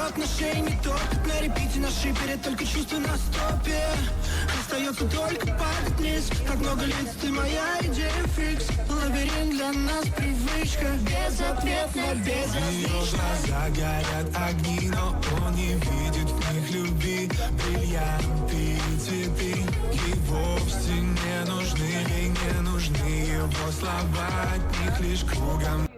стоп, на шее не то. На репите, на шипере, только чувства на стопе. Остается только падать вниз. Так много лиц, ты моя идея фикс. Лабиринт для нас привычка. Безответно, безразлично. Ее глаза горят огни, но он не видит в них любви. Бриллианты и цветы ей вовсе не нужны. Ей не нужны его слова, от них лишь кругом.